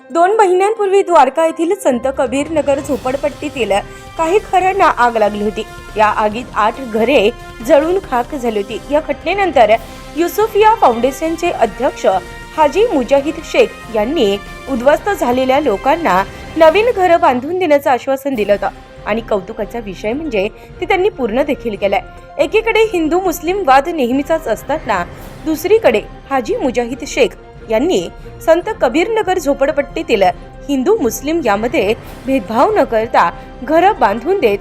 2 महिन्यांपूर्वी द्वारका येथील संत कबीर नगर झोपडपट्टीतील काही घरांना आग लागली होती। या आगीत 8 घरे जळून खाक झाली होती। या घटनेनंतर युसुफिया फाउंडेशनचे अध्यक्ष हाजी मुजाहिद शेख यांनी उद्ध्वस्त झालेल्या लोकांना नवीन घर बांधून देण्याचं आश्वासन दिलं होतं आणि कौतुकाचा विषय म्हणजे ते त्यांनी पूर्ण देखील केलंय। एकीकडे हिंदू मुस्लिम वाद नेहमीचाच असताना दुसरीकडे हाजी मुजाहिद शेख यांनी संत कबीर नगर झोपडपट्टीतील हिंदू मुस्लिम यामध्ये भेदभाव न करता घर बांधून देत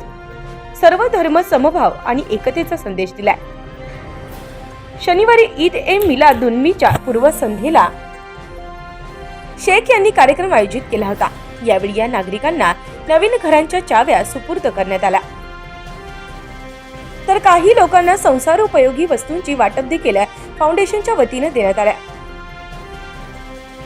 सर्व धर्म समभाव आणि एकतेचा संदेश दिलाय। शनिवारी ईद ए मिलादुन्नबीच्या पूर्वसंध्येला शेख यांनी कार्यक्रम आयोजित केला होता। यावेळी या नागरिकांना नवीन घरांच्या चाव्या सुपूर्द करण्यात आल्या, तर काही लोकांना संसारोपयोगी वस्तूंची वाटप देखील फाउंडेशनच्या वतीने देण्यात आल्या।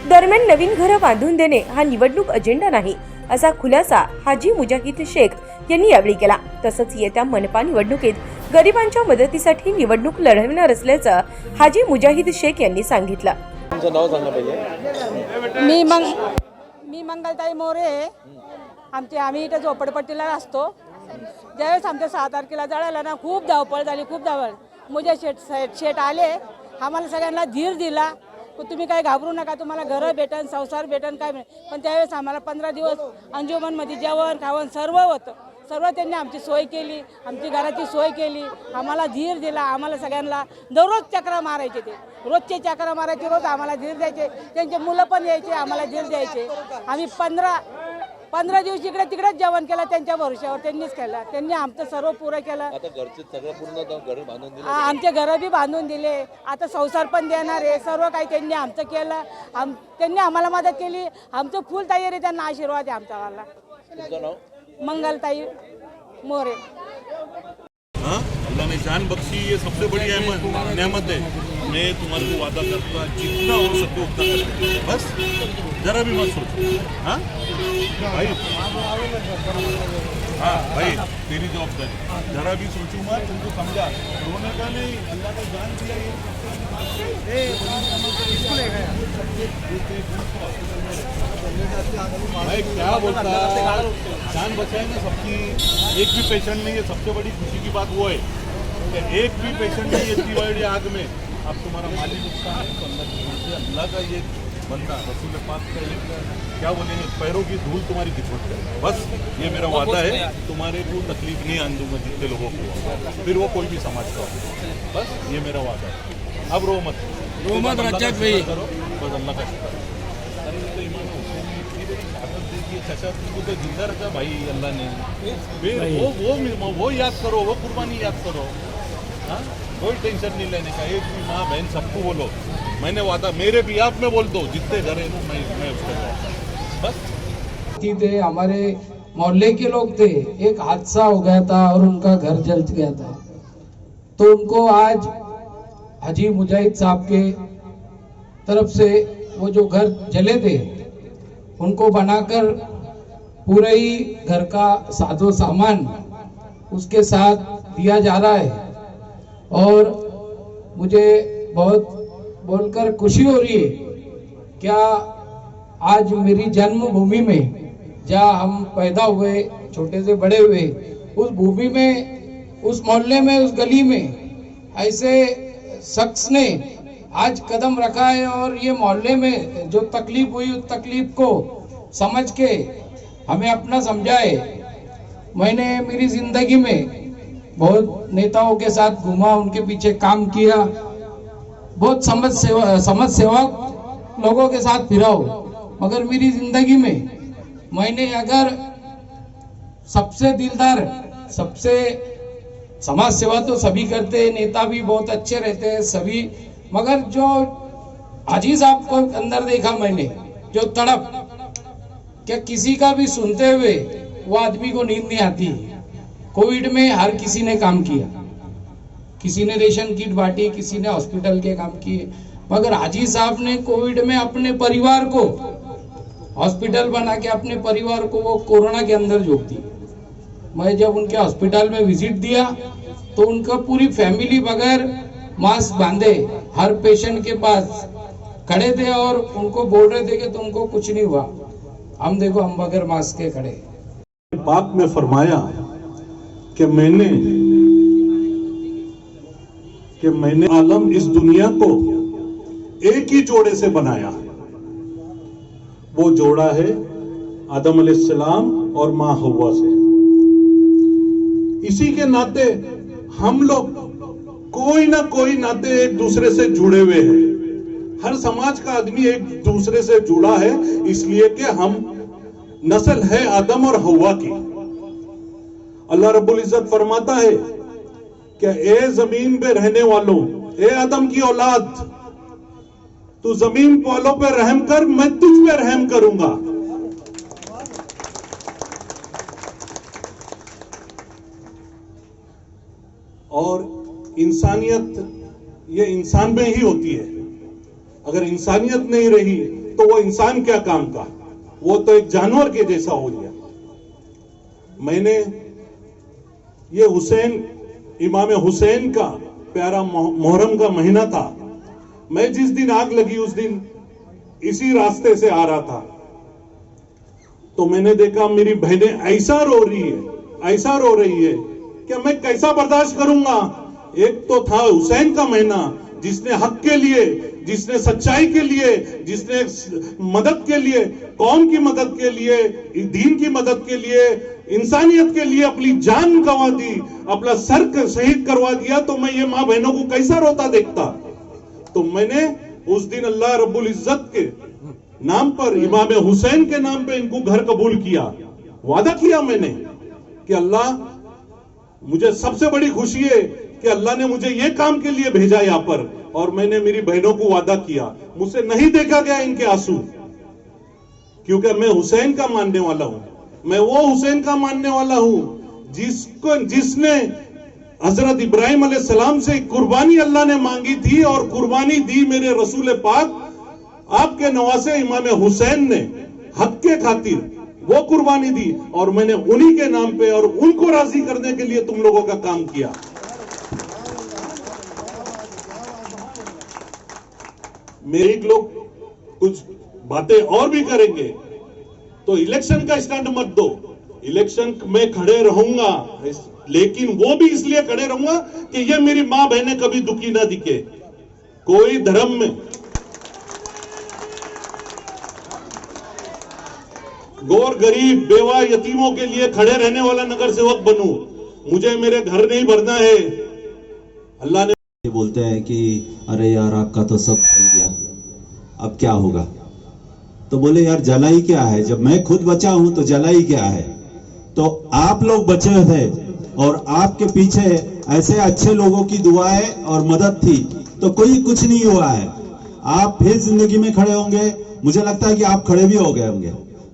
दरम्यान नवीन घरं बांधून देणे हा निवडणूक अजेंडा नाही असा खुलासा हाजी मुजाहिद शेख यांनी यावेळी केला। तसंच येत्या मनपा निवडणुकीत गरिबांच्या मदतीसाठी निवडणूक लढवणार असल्याचं हाजी मुजाहिद शेख यांनी सांगितलं। तुमचं नाव सांगा पाहिजे। मी मंगलताई मोरे। आम्ही इथे झोपडपट्टीला असतो। ज्यावेळेस आमच्या 6 तारखेला जळालं ना, खूप धावपळ झाली, खूप धावपळ। मुझे शेठ आले, आम्हाला सगळ्यांना धीर दिला, तुम्ही काय घाबरू नका, तुम्हाला घरं भेटन, संसार भेटन, काय पण त्यावेळेस आम्हाला 15 दिवस अंजुमनमध्ये जेवण खावण सर्व होतं। सर्व त्यांनी आमची सोय केली, आमची घराची सोय केली, आम्हाला धीर दिला। आम्हाला सगळ्यांना दररोज चक्र मारायचे, ते रोजचे चक्र मारायचे, रोज आम्हाला धीर द्यायचे। त्यांचे मुलं पण यायचे, आम्हाला धीर द्यायचे। आम्ही 15 दिवस इकडे तिकडेच जेवण केलं, त्यांच्या भरोश्यावर त्यांनीच केलं। त्यांनी आमचं सर्व पुरं केलं। आता घरचे सगळं पूर्ण घर बांधून दिले, आमचे घरं बी बांधून दिले, आता संसार पण देणार आहे। सर्व काही त्यांनी आमचं केलं, त्यांनी आम्हाला मदत केली। आमचं फुल तयारी, त्यांना आशीर्वाद आहे आमचा वाला। तुमचं नाव? मंगलताई मोरे। अल्लाह ने जान बख्शी, ये सबसे बड़ी नेमत है। मैं तुम्हारे को वादा करता जितना हो सके उतना करते, बस जरा भी मत सोचो। हाँ भाई, हाँ भाई, तेरी जवाबदारी, जरा भी सोचू मत, तुमको समझा, रोने का नहीं, अल्लाह ने जान दिया। ये भाई क्या बोलता, जान बचाए ना सबकी। एक भी पेशेंट नहीं है, सबसे बड़ी खुशी की बात वो है कि एक भी पेशेंट नहीं है इतनी बड़ी आग में। अब तुम्हारा माली नुकसान है तो अल्लाह का ये बंदा रसूल पाक का ये क्या बोलेंगे, पैरों की धूल तुम्हारी खिदमत करे। बस ये मेरा वादा है, तुम्हारे को तकलीफ नहीं आने दूंगा जितने लोगों को, फिर वो कोई भी समाज का हो। बस ये मेरा वादा है। अब रो मत रज्जाक भाई, बस अल्लाह का शुक्र। अच्छा तुमको तो जिंदा रखा भाई अल्लाह ने, फिर वो याद करो, वो कुर्बानी याद करो। हाँ, कोई टेंशन नहीं लेने का। एक भी माँ बहन सबको बोलो, मैंने वादा, मेरे भी आप में बोल दो, जितने घर है मैं उसको बस। थे हमारे मोहल्ले के लोग थे, एक हादसा हो गया था और उनका घर जल गया था, तो उनको आज हाजी मुजाहिद साहब के तरफ से वो जो घर जले थे उनको बनाकर पूरे ही घर का साजो सामान उसके साथ दिया जा रहा है। और मुझे बहुत बोलकर खुशी हो रही है, क्या आज मेरी जन्मभूमि में जहाँ हम पैदा हुए, छोटे से बड़े हुए, उस भूमि में, उस मोहल्ले में, उस गली में ऐसे शख्स ने आज कदम रखा है और ये मोहल्ले में जो तकलीफ हुई उस तकलीफ को समझ के हमें अपना समझाए। मैंने मेरी जिंदगी में बहुत नेताओं के साथ घूमा, उनके पीछे काम किया, बहुत समाज सेवा लोगों के साथ फिरा हूँ, मगर मेरी जिंदगी में मैंने अगर सबसे दिलदार, सबसे समाज सेवा तो सभी करते हैं, नेता भी बहुत अच्छे रहते हैं सभी, मगर जो हाजी साहब को अंदर देखा मैंने, जो तड़प, क्या किसी का भी सुनते हुए वो आदमी को नींद नहीं आती। कोविड में हर किसी ने काम किया, किसी ने रेशन किट बांटी, किसी ने हॉस्पिटल के काम किए, मगर हाजी साहब ने कोविड में अपने परिवार को हॉस्पिटल बना के अपने परिवार को वो कोरोना के अंदर झोंक दी। मैं जब उनके हॉस्पिटल में विजिट दिया तो उनका पूरी फैमिली बगैर मास्क बांधे हर पेशेंट के पास खड़े थे और उनको बोल रहे थे कि तुमको कुछ नहीं हुआ, हम देखो हम बगैर मास्क के खड़े। पाक में फरमाया कि मैंने आलम इस दुनिया को एक ही जोड़े से बनाया। वो जोड़ा है आदम अलैहिस्सलाम और मां हव्वा से। इसी के नाते हम लोग कोई ना कोई नाते एक दूसरे से जुड़े हुए हैं। हर समाज का आदमी एक दूसरे से जुड़ा है, इसलिए कि हम नस्ल है आदम और हव्वा की। अल्लाह रब्बुल इज्जत फरमाता है कि ए जमीन पे रहने वालों, ए आदम की औलाद, तू जमीन वालों पे रहम कर, मैं तुझ पे रहम करूंगा। और इंसानियत ये इंसान में ही होती है। अगर इंसानियत नहीं रही तो वो इंसान क्या काम का, वो तो एक जानवर के जैसा हो गया। मैंने ये इमाम हुसैन का प्यारा मुहर्रम का महीना था, मैं जिस दिन आग लगी उस दिन इसी रास्ते से आ रहा था, तो मैंने देखा मेरी बहनें ऐसा रो रही है कि मैं कैसा बर्दाश्त करूंगा। एक तो था हुसैन का महीना, जिसने हक के लिए, जिसने सच्चाई के लिए, जिसने मदद के लिए, कौम की मदद के लिए, दीन की मदद के लिए, इंसानियत के लिए अपनी जान गंवा दी, अपना सर शहीद करवा दिया, तो मैं ये मां बहनों को कैसा रोता देखता। तो मैंने उस दिन अल्लाह रब्बुल इज्जत के नाम पर, इमाम हुसैन के नाम पे इनको घर कबूल किया। वादा किया मैंने कि अल्लाह, मुझे सबसे बड़ी खुशी है कि अल्लाह ने मुझे ये काम के लिए भेजा यहां पर। और मैंने मेरी बहनों को वादा किया, मुझसे नहीं देखा गया इनके आंसू, क्योंकि मैं हुसैन का मानने वाला हूं। मैं वो हुसैन का मानने वाला हूं जिसने हजरत इब्राहिम अलैहिस्सलाम से कुर्बानी अल्लाह ने मांगी थी, और कुर्बानी दी मेरे रसूल पाक आपके नवासे इमाम हुसैन ने हक के खातिर वो कुर्बानी दी। और मैंने उन्हीं के नाम पे और उनको राजी करने के लिए तुम लोगों का काम किया। मेरे लोग कुछ बातें और भी करेंगे, तो इलेक्शन का स्टैंड मत दो। इलेक्शन में खड़े रहूंगा, लेकिन वो भी इसलिए खड़े रहूंगा कि ये मेरी मां बहनें कभी दुखी ना दिखे। कोई धर्म में गौर गरीब बेवा यतीमों के लिए खड़े रहने वाला नगर सेवक बनूं। मुझे मेरे घर नहीं भरना है। अल्लाह ने बोलते हैं कि अरे यार आपका तो सब जल गया, अब क्या होगा। तो बोले यार जला ही क्या है, जब मैं खुद बचा हूं तो जला ही क्या है। तो आप लोग बचे थे और आपके पीछे ऐसे अच्छे लोगों की दुआएं और मदद थी, तो कोई कुछ नहीं हुआ है। आप फिर जिंदगी में खड़े होंगे। मुझे लगता है कि आप खड़े भी हो गए होंगे,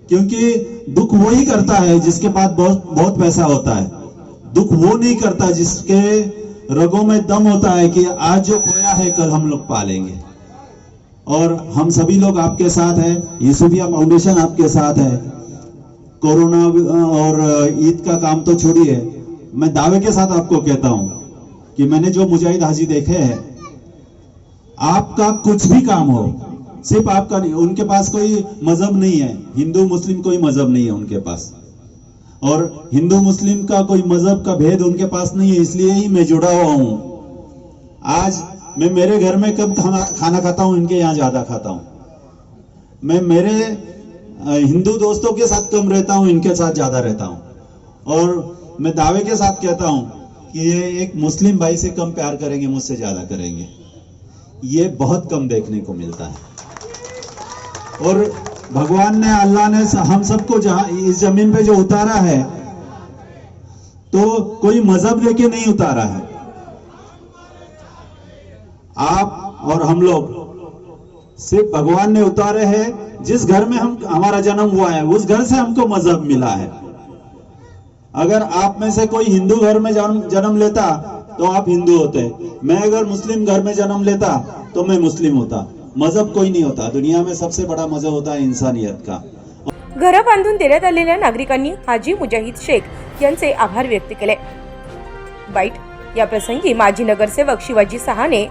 क्योंकि दुख वही करता है जिसके पास बहुत पैसा होता है। दुख वो नहीं करता जिसके रगों में दम होता है कि आज जो खोया है कल हम लोग पालेंगे। और हम सभी लोग आपके साथ हैं, यूसुफिया फाउंडेशन आपके साथ है। कोरोना और ईद का काम तो छोड़िए, मैं दावे के साथ आपको कहता हूं कि मैंने जो मुजाहिद हाजी देखे हैं, आपका कुछ भी काम हो, सिर्फ आपका नहीं, उनके पास कोई मजहब नहीं है, हिंदू मुस्लिम कोई मजहब नहीं है उनके पास, और हिंदू मुस्लिम का कोई मजहब का भेद उनके पास नहीं है, इसलिए ही मैं जुड़ा हुआ हूं। आज मैं मेरे घर में कब खाना खाता हूं, इनके यहाँ ज्यादा खाता हूं। मैं मेरे हिंदू दोस्तों के साथ कम रहता हूं, इनके साथ ज्यादा रहता हूं। और मैं दावे के साथ कहता हूं कि ये एक मुस्लिम भाई से कम प्यार करेंगे, मुझसे ज्यादा करेंगे। ये बहुत कम देखने को मिलता है। और भगवान ने, अल्लाह ने हम सबको जहां इस जमीन पे जो उतारा है, तो कोई मजहब लेके नहीं उतारा है। आप और हम लोग सिर्फ भगवान ने उतारे हैं। जिस घर में हमारा जन्म हुआ है, उस घर से हमको मजहब मिला है। अगर आप में से कोई हिंदू घर में जन्म लेता तो आप हिंदू होते, मैं अगर मुस्लिम घर में जन्म लेता तो मैं मुस्लिम होता। मजहब कोई नहीं होता, दुनिया में सबसे बड़ा मजहब होता है इंसानियत का। घरं बांधून देण्यात आलेल्या नागरिकांनी हाजी मुजाहिद शेख यांचे आभार व्यक्त केले। बाईट या प्रसंगी माजी नगरसेवक शिवाजी सहाने,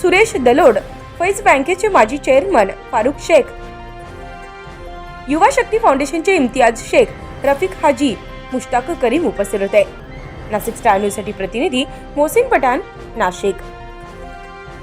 सुरेश दलोड, फैज बँकेचे माजी चेअरमन फारुख शेख, युवा शक्ती फाउंडेशनचे इम्तियाज शेख, रफिक हाजी, मुश्ताक करीम उपस्थित होते. नाशिक स्टार न्यूज साठी प्रतिनिधी मोहसिन पठाण, नाशिक.